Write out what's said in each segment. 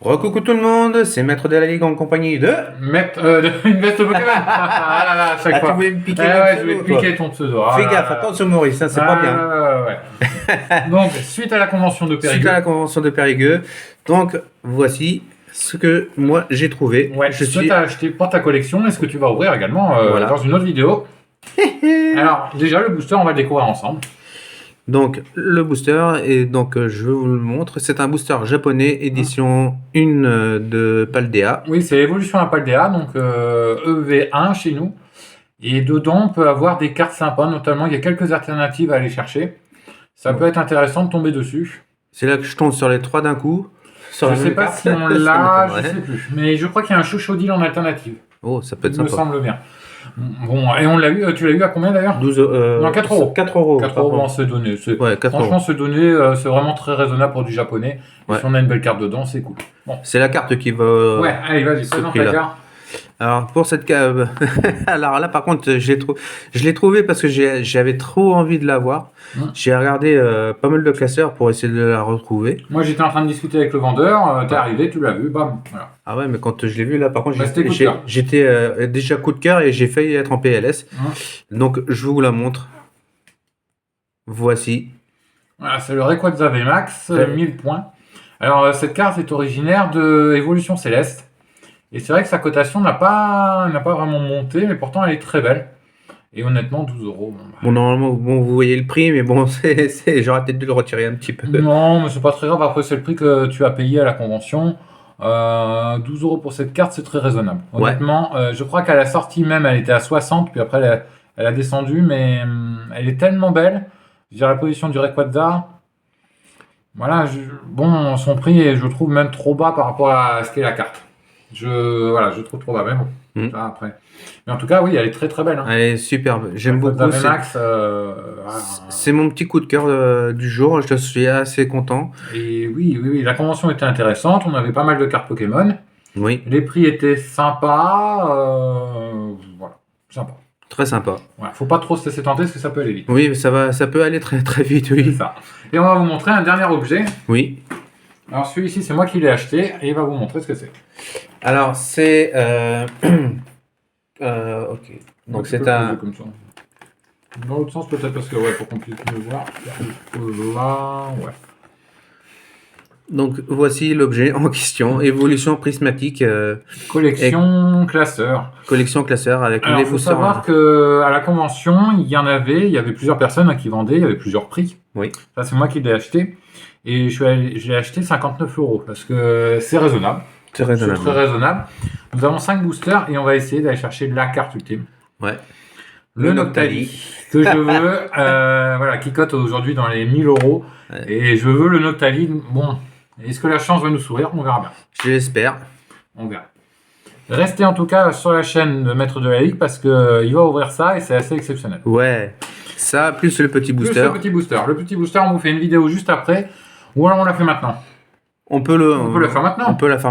Recoucou tout le monde, c'est Maître de la Ligue en compagnie de... Mettre une veste Pokémon. Ah là là, à chaque Ah, tu fois. voulais me piquer Eh mon ouais, je vais pseudo, te toi. piquer ton pseudo. Ah Fais là gaffe, là là. attention Maurice, hein, c'est pas bien. Ouais. Donc, suite à la convention de Suite Périgueux. à la convention de Périgueux, donc voici ce que moi j'ai trouvé. Ouais, Je ce que suis... tu as acheté pour ta collection et ce que tu vas ouvrir également Voilà. dans une autre vidéo. Alors, déjà, le booster, on va le découvrir ensemble. Donc le booster, et donc je vous le montre, c'est un booster japonais, édition 1 de Paldea. Oui, c'est Evolution à Paldea, donc EV1 chez nous. Et dedans, on peut avoir des cartes sympas, notamment, il y a quelques alternatives à aller chercher. Ça peut être intéressant de tomber dessus. C'est là que je tombe sur les 3 d'un coup. Sur Je la sais même pas carte. si on Ça l'a, je m'étonnerait. sais plus. Mais je crois qu'il y a un Chochodil en alternative. Oh, ça peut être Il me sympa. semble bien. Bon, et on l'a eu, tu l'as eu à combien d'ailleurs 12, Non, 4 euros. 4 euros. 4 par euros, contre. on se donner. Ouais, 4 Franchement, euros. se donner, c'est vraiment très raisonnable pour du japonais. Et Ouais. si on a une belle carte dedans, c'est cool. Bon. C'est la carte qui va. Ouais, allez, vas-y, ce présente prix-là. ta carte. Alors pour cette cave, alors là par contre je l'ai trouvé parce que j'avais trop envie de l'avoir. J'ai regardé pas mal de classeurs pour essayer de la retrouver. Moi, j'étais en train de discuter avec le vendeur. T'es arrivé, tu l'as vu, bam. Voilà. Ah ouais, mais quand je l'ai vu là par contre Bah, c'était coup de cœur. j'étais déjà coup de cœur et j'ai failli être en PLS. Donc je vous la montre. Voici. Voilà, c'est le Rayquaza VMAX, Ouais. 1000 points. Alors, cette carte est originaire de Évolution Céleste. Et c'est vrai que sa cotation n'a pas vraiment monté, mais pourtant elle est très belle. Et honnêtement, 12 euros. Bon normalement bon vous voyez le prix mais bon j'aurais peut-être dû le retirer un petit peu. Non, mais c'est pas très grave. Après, c'est le prix que tu as payé à la convention. 12 euros pour cette carte, c'est très raisonnable. Honnêtement, je crois qu'à la sortie même, elle était à 60, puis après, elle a descendu, mais elle est tellement belle. Je veux dire, la position du Rayquaza, voilà, bon, son prix est, je trouve, même trop bas par rapport à ce qu'est la carte. Je trouve trop bas, mais bon. Ça, après. Mais en tout cas, oui, elle est très très belle. Hein. Elle est superbe, j'aime beaucoup. Max, c'est mon petit coup de cœur du jour, je suis assez content. Et oui, la convention était intéressante, on avait pas mal de cartes Pokémon. Oui. Les prix étaient sympas, voilà, sympa. Très sympa. Voilà, faut pas trop se laisser tenter parce que ça peut aller vite. Oui, ça peut aller très très vite, oui. C'est ça. Et on va vous montrer un dernier objet. Oui. Alors celui-ci, c'est moi qui l'ai acheté et il va vous montrer ce que c'est. Alors c'est ok. Donc c'est un. Comme ça. Dans l'autre sens peut-être parce que ouais, pour qu'on puisse le voir. Là, ouais. Donc voici l'objet en question, évolution prismatique. Collection classeur. Collection classeur avec Alors, les il faut boosters. savoir qu'à la convention, il y avait plusieurs personnes qui vendaient, il y avait plusieurs prix. Oui. Ça, c'est moi qui l'ai acheté. Et je l'ai acheté 59 euros parce que c'est raisonnable. C'est raisonnable. C'est très raisonnable. Nous avons 5 boosters et on va essayer d'aller chercher la carte ultime. Ouais. Le Noctali, que je veux, voilà, qui cote aujourd'hui dans les 1000 euros. Ouais. Et je veux le Noctali. Bon, est-ce que la chance va nous sourire? On verra bien. Je l'espère. On verra. Restez en tout cas sur la chaîne de Maître de la Ligue parce qu'il va ouvrir ça et c'est assez exceptionnel. Ouais. Ça, plus le petit booster. Plus le petit booster. Le petit booster, on vous fait une vidéo juste après. Ou alors on la fait maintenant. On peut la faire maintenant. On peut la faire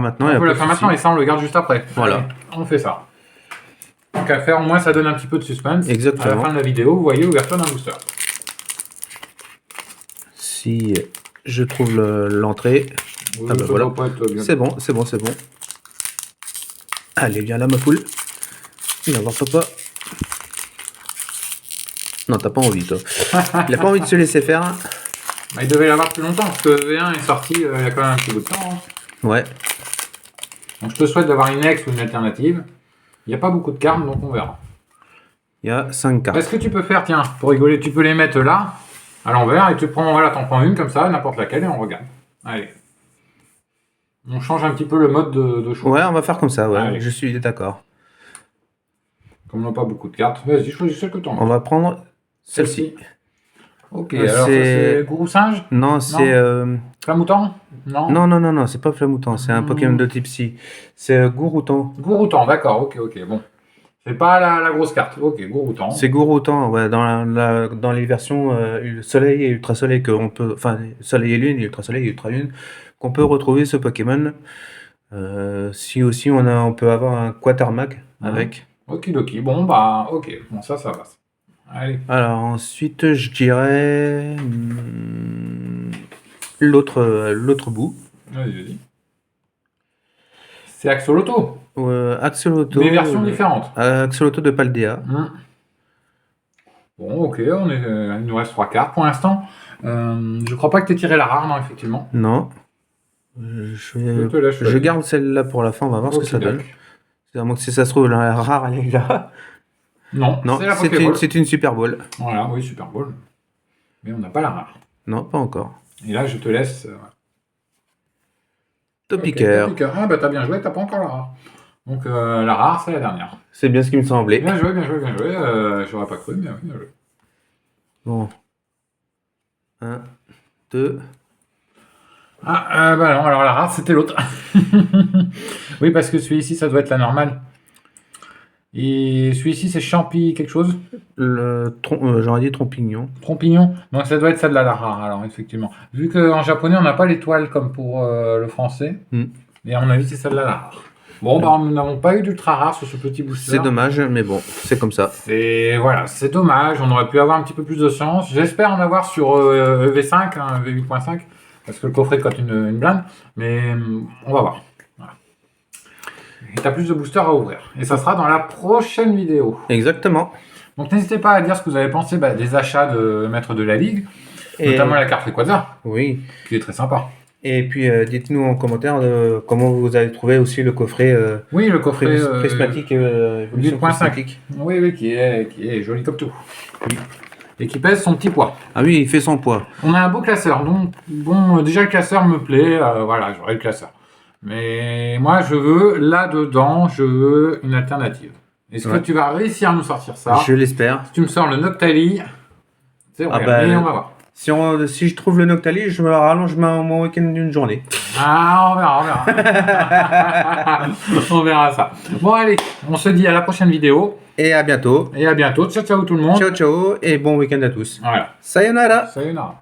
maintenant et ça on le garde juste après. Voilà. Allez, on fait ça. Donc à faire, au moins ça donne un petit peu de suspense. Exactement. À la fin de la vidéo, vous voyez l'ouverture d'un booster. Si je trouve l'entrée. Oui, Ah bah ça voilà. doit pas être bien. C'est bon. Allez, viens là, ma poule. Viens voir papa. Non, t'as pas envie, toi. Il a pas envie de se laisser faire. Bah, il devait l'avoir plus longtemps parce que V1 est sorti il y a quand même un petit bout de temps. Hein. Ouais. Donc je te souhaite d'avoir une ex ou une alternative. Il n'y a pas beaucoup de cartes, donc on verra. Il y a 5 cartes. Est-ce que tu peux faire, tiens, pour rigoler, tu peux les mettre là, à l'envers, et tu prends, voilà, t'en prends une comme ça, n'importe laquelle, et on regarde. Allez. On change un petit peu le mode de choix. Ouais, on va faire comme ça, ouais. Allez. Je suis d'accord. Comme on n'a pas beaucoup de cartes, vas-y, choisis celle que t'en On veux. va prendre celle-ci. Ok, alors ça, c'est Gourou Singe? Non, c'est... Flamoutant? Non. Non, c'est pas Flamoutant, c'est un Pokémon de type Psy. C'est Gouroutan. Gouroutan, d'accord, ok, bon. C'est pas la grosse carte, ok, Gouroutan. C'est Gouroutan, ouais, dans les versions Soleil et Ultra Soleil, enfin, Soleil et Lune, et Ultra Soleil et Ultra Lune, qu'on peut retrouver ce Pokémon. Si aussi on peut avoir un Quatermac avec. Ok, bon, bah, ok, bon, ça passe. Allez. Alors ensuite, je dirais l'autre bout. Vas-y. C'est Axolotl. Axolotl. Mais version différente. Axolotl de Paldea. Bon, ok, il nous reste 3 cartes pour l'instant. Je crois pas que tu aies tiré la rare, non, effectivement. Non. Je garde celle-là pour la fin, on va voir ce que ça donne. C'est à moins que si ça se trouve, la rare, elle est là. Non, c'est une Super Bowl. Voilà, oui, Super Bowl. Mais on n'a pas la rare. Non, pas encore. Et là, je te laisse... Topiqueur. Ah, bah t'as bien joué, t'as pas encore la rare. Donc la rare, c'est la dernière. C'est bien ce qui me semblait. Bien joué. J'aurais pas cru, mais bien joué. Bon. 1, 2... Ah, bah non, alors la rare, c'était l'autre. Oui, parce que celui-ci, ça doit être la normale. Et celui-ci, c'est Champi quelque chose. J'aurais dit Trompignon. Trompignon. Donc ça doit être celle-là, la rare, alors, effectivement. Vu qu'en japonais, on n'a pas l'étoile comme pour le français. Et à mon avis, c'est celle-là, la rare. Bon, bah, nous n'avons pas eu d'ultra rare sur ce petit booster. C'est dommage, mais bon, c'est comme ça. Voilà, c'est dommage. On aurait pu avoir un petit peu plus de chance. J'espère en avoir sur EV5, EV8.5. Parce que le coffret cote une blinde, mais on va voir. Voilà. Et tu as plus de boosters à ouvrir. Et ça sera dans la prochaine vidéo. Exactement. Donc n'hésitez pas à dire ce que vous avez pensé des achats de maître de la ligue, notamment la carte Rayquaza, oui, qui est très sympa. Et puis dites-nous en commentaire comment vous avez trouvé aussi le coffret. Oui, le coffret prismatique. 8.5. Oui, qui est joli comme tout. Oui. Et qui pèse son petit poids. Ah oui, il fait son poids. On a un beau classeur, donc bon, déjà le classeur me plaît, voilà, j'aurai le classeur. Mais moi, je veux, là-dedans, je veux une alternative. Est-ce que tu vas réussir à nous sortir ça? Je l'espère. Si tu me sors le Noctali, on va voir. Si je trouve le Noctali, je me rallonge mon week-end d'une journée. Ah, on verra. On verra ça. Bon, allez, on se dit à la prochaine vidéo. Et à bientôt. Ciao tout le monde. Ciao et bon week-end à tous. Voilà. Sayonara. Sayonara.